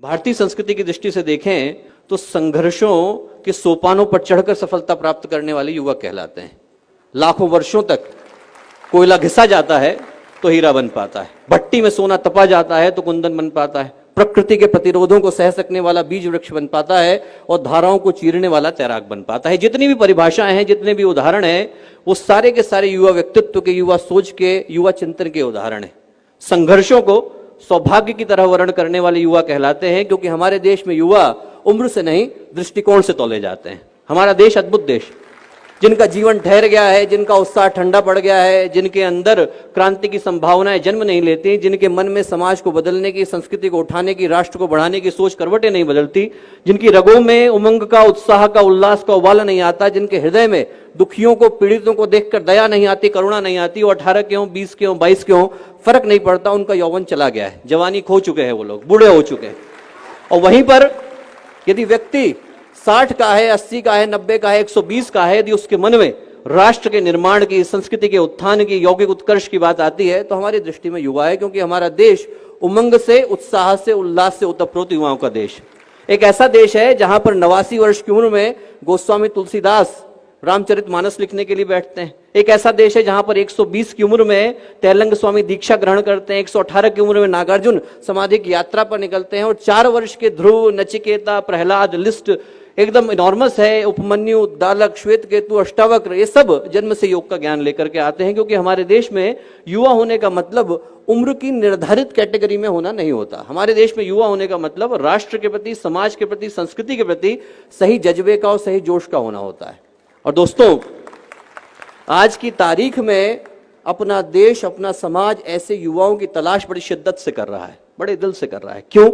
भारतीय संस्कृति की दृष्टि से देखें तो संघर्षों के सोपानों पर चढ़कर सफलता प्राप्त करने वाले युवक कहलाते हैं। लाखों वर्षों तक कोयला घिसा जाता है तो हीरा बन पाता है, भट्टी में सोना तपा जाता है तो कुंदन बन पाता है, प्रकृति के प्रतिरोधों को सह सकने वाला बीज वृक्ष बन पाता है और धाराओं को चीरने वाला तैराक बन पाता है। जितनी भी परिभाषाएं हैं, जितने भी उदाहरण हैं, वो सारे के सारे युवा व्यक्तित्व के, युवा सोच के, युवा चिंतन के उदाहरण हैं। संघर्षों को सौभाग्य की तरह वर्ण करने वाले युवा कहलाते हैं, क्योंकि हमारे देश में युवा उम्र से नहीं दृष्टिकोण से तौले जाते हैं। हमारा देश अद्भुत देश, जिनका जीवन ठहर गया है, जिनका उत्साह ठंडा पड़ गया है, जिनके अंदर क्रांति की संभावनाएं जन्म नहीं लेती, जिनके मन में समाज को बदलने की, संस्कृति को उठाने की, राष्ट्र को बढ़ाने की सोच करवटें नहीं बदलती, जिनकी रगों में उमंग का, उत्साह का, उल्लास का उबाला नहीं आता, जिनके हृदय में दुखियों को, पीड़ितों को देखकर दया नहीं आती, करुणा नहीं आती, वो 18 के हों, 20 के हों, 22 के हों, फर्क नहीं पड़ता, उनका यौवन चला गया है, जवानी खो चुके हैं, वो लोग बूढ़े हो चुके हैं। और वहीं पर यदि व्यक्ति 60 का है, 80 का है, 90 का है, 120 का है, यदि उसके मन में राष्ट्र के निर्माण की, संस्कृति के उत्थान की, यौगिक उत्कर्ष की बात आती है, तो हमारी दृष्टि में युवा है, क्योंकि हमारा देश उमंग से, उत्साह से, उल्लास से ओतप्रोत युवाओं का देश। एक ऐसा देश है जहां पर 89 वर्ष की उम्र में गोस्वामी तुलसीदास रामचरितमानस लिखने के लिए बैठते हैं। एक ऐसा देश है जहां पर 120 की उम्र में तेलंग स्वामी दीक्षा ग्रहण करते हैं, 118 की उम्र में नागार्जुन समाधि की यात्रा पर निकलते हैं, और 4 वर्ष के ध्रुव, नचिकेता, प्रहलाद, लिस्ट एकदम इनॉर्मस है, उपमन्यु, दालक, श्वेतकेतु, अष्टावक्र, ये सब जन्म से योग का ज्ञान लेकर के आते हैं। क्योंकि हमारे देश में युवा होने का मतलब उम्र की निर्धारित कैटेगरी में होना नहीं होता। हमारे देश में युवा होने का मतलब राष्ट्र के प्रति, समाज के प्रति, संस्कृति के प्रति सही जज्बे का और सही जोश का होना होता है। और दोस्तों, आज की तारीख में अपना देश, अपना समाज ऐसे युवाओं की तलाश बड़ी शिद्दत से कर रहा है, बड़े दिल से कर रहा है। क्यों?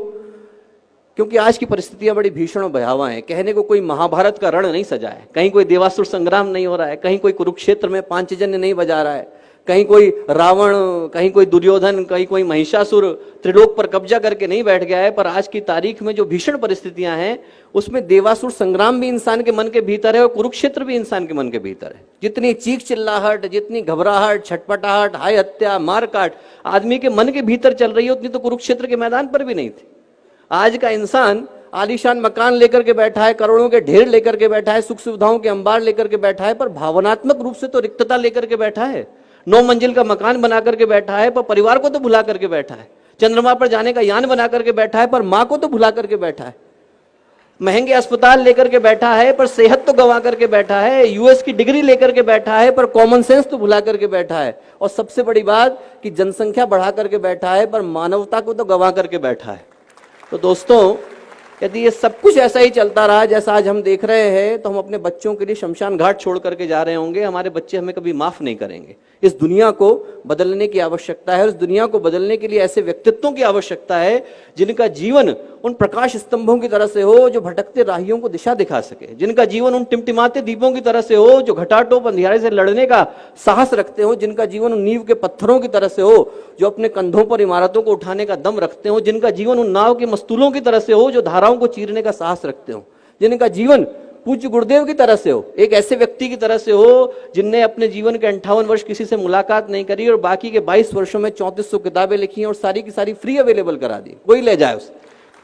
क्योंकि आज की परिस्थितियां बड़ी भीषण और भयावह हैं। कहने को कोई महाभारत का रण नहीं सजा है, कहीं कोई देवासुर संग्राम नहीं हो रहा है, कहीं कोई कुरुक्षेत्र में पांचजन्य नहीं बजा रहा है, कहीं कोई रावण, कहीं कोई दुर्योधन, कहीं कोई महिषासुर त्रिलोक पर कब्जा करके नहीं बैठ गया है। पर आज की तारीख में जो भीषण परिस्थितियां हैं, उसमें देवासुर संग्राम भी इंसान के मन के भीतर है और कुरुक्षेत्र भी इंसान के मन के भीतर है। जितनी चीख चिल्लाहट, जितनी घबराहट, छटपटाहट, हाय हत्या, मारकाट आदमी के मन के भीतर चल रही है, उतनी तो कुरुक्षेत्र के मैदान पर भी नहीं थी। आज का इंसान आलीशान मकान लेकर के बैठा है, करोड़ों के ढेर लेकर के बैठा है, सुख सुविधाओं के अंबार लेकर के बैठा है, पर भावनात्मक रूप से तो रिक्तता लेकर के बैठा है। 9 मंजिल का मकान बना करके बैठा है, पर परिवार को तो भुला करके बैठा है। चंद्रमा पर जाने का यान बना करके बैठा है, पर मां को तो भुला करके बैठा है। महंगे अस्पताल लेकर के बैठा है, पर सेहत तो गंवा करके बैठा है। यूएस की डिग्री लेकर के बैठा है, पर कॉमन सेंस तो भुला करके बैठा है। और सबसे बड़ी बात कि जनसंख्या बढ़ा करके बैठा है, पर मानवता को तो गंवा करके बैठा है। तो दोस्तों, यदि ये सब कुछ ऐसा ही चलता रहा जैसा आज हम देख रहे हैं, तो हम अपने बच्चों के लिए शमशान घाट छोड़ करके जा रहे होंगे। हमारे बच्चे हमें कभी माफ नहीं करेंगे। इस दुनिया को बदलने की आवश्यकता है। इस दुनिया को बदलने के लिए ऐसे व्यक्तित्वों की आवश्यकता है जिनका जीवन उन प्रकाश स्तंभों की तरह से हो जो भटकते राहियों को दिशा दिखा सके, जिनका जीवन उन टिमटिमाते दीपों की तरह से हो जो घटाटोप अंधियारे से लड़ने का साहस रखते हो, जिनका जीवन उन नींव के पत्थरों की तरह से हो जो अपने कंधों पर इमारतों को उठाने का दम रखते हो, जिनका जीवन उन नाव के मस्तूलों की तरह से हो जो धाराओं को चीरने का साहस रखते हो, जिनका जीवन पूज्य गुरुदेव की तरह से हो, एक ऐसे व्यक्ति की तरह से हो जिनने अपने जीवन के 58 वर्ष किसी से मुलाकात नहीं करी और बाकी के 22 वर्षों में 3400 किताबें लिखी और सारी की सारी फ्री अवेलेबल करा दी, कोई ले जाए उसे,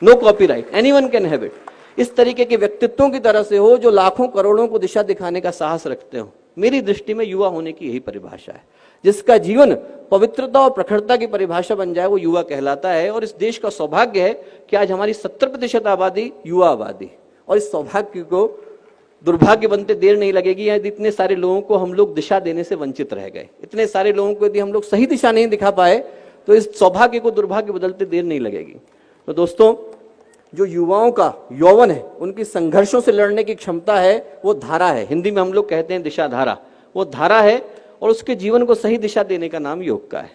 no copyright, anyone can have it. इस तरीके के व्यक्तित्वों की तरह से हो जो लाखों करोड़ों को दिशा दिखाने का साहस रखते हो। मेरी दृष्टि में युवा होने की यही परिभाषा है। जिसका जीवन पवित्रता और प्रखरता की परिभाषा बन जाए वो युवा कहलाता है। और इस देश का सौभाग्य है कि आज हमारी 70% आबादी युवा आबादी, और इस सौभाग्य को दुर्भाग्य बनते देर नहीं लगेगी। यदि इतने सारे लोगों को हम लोग दिशा देने से वंचित रह गए, इतने सारे लोगों को यदि हम लोग सही दिशा नहीं दिखा पाए, तो इस सौभाग्य को दुर्भाग्य बदलते देर नहीं लगेगी। तो दोस्तों, जो युवाओं का यौवन है, उनकी संघर्षों से लड़ने की क्षमता है, वो धारा है। हिंदी में हम लोग कहते हैं दिशा धारा, वो धारा है। और उसके जीवन को सही दिशा देने का नाम योग का है।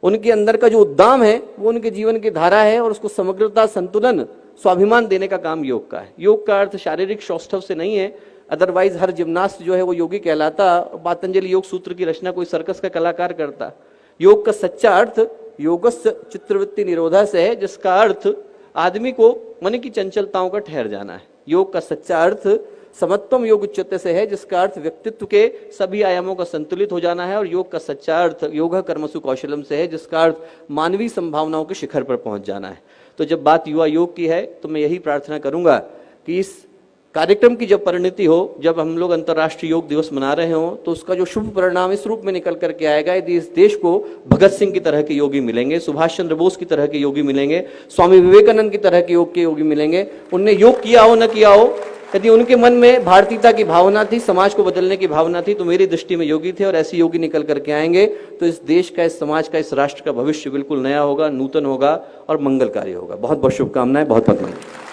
उनके अंदर का जो उद्दाम है वो उनके जीवन की धारा है, और उसको समग्रता, संतुलन, स्वाभिमान देने का काम योग का है। योग का अर्थ शारीरिक सौष्ठव से नहीं है, अदरवाइज हर जिम्नास्ट जो है वो योगी कहलाता। पतंजलि योग सूत्र की रचना कोई सर्कस का कलाकार करता। योग का सच्चा अर्थ योगस्य चित्तवृत्ति निरोधा से है, जिसका अर्थ आदमी को मन की चंचलताओं का ठहर जाना है। योग का सच्चा अर्थ समत्वम योग उच्चते से है, जिसका अर्थ व्यक्तित्व के सभी आयामों का संतुलित हो जाना है। और योग का सच्चा अर्थ योग कर्मसु कौशलम से है, जिसका अर्थ मानवीय संभावनाओं के शिखर पर पहुंच जाना है। तो जब बात युवा योग की है तो मैं यही प्रार्थना करूंगा कि इस कार्यक्रम की जब परिणति हो, जब हम लोग अंतर्राष्ट्रीय योग दिवस मना रहे हो, तो उसका जो शुभ परिणाम इस रूप में निकल करके आएगा, यदि इस देश को भगत सिंह की तरह के योगी मिलेंगे, सुभाष चंद्र बोस की तरह के योगी मिलेंगे, स्वामी विवेकानंद की तरह के योगी मिलेंगे, उनने योग किया हो न किया हो, यदि उनके मन में भारतीयता की भावना थी, समाज को बदलने की भावना थी, तो मेरी दृष्टि में योगी थे, और ऐसे योगी निकल करके आएंगे तो इस देश का, इस समाज का, इस राष्ट्र का भविष्य बिल्कुल नया होगा, नूतन होगा और मंगलकारी होगा। बहुत बहुत शुभकामनाएं, बहुत बहुत मंगल।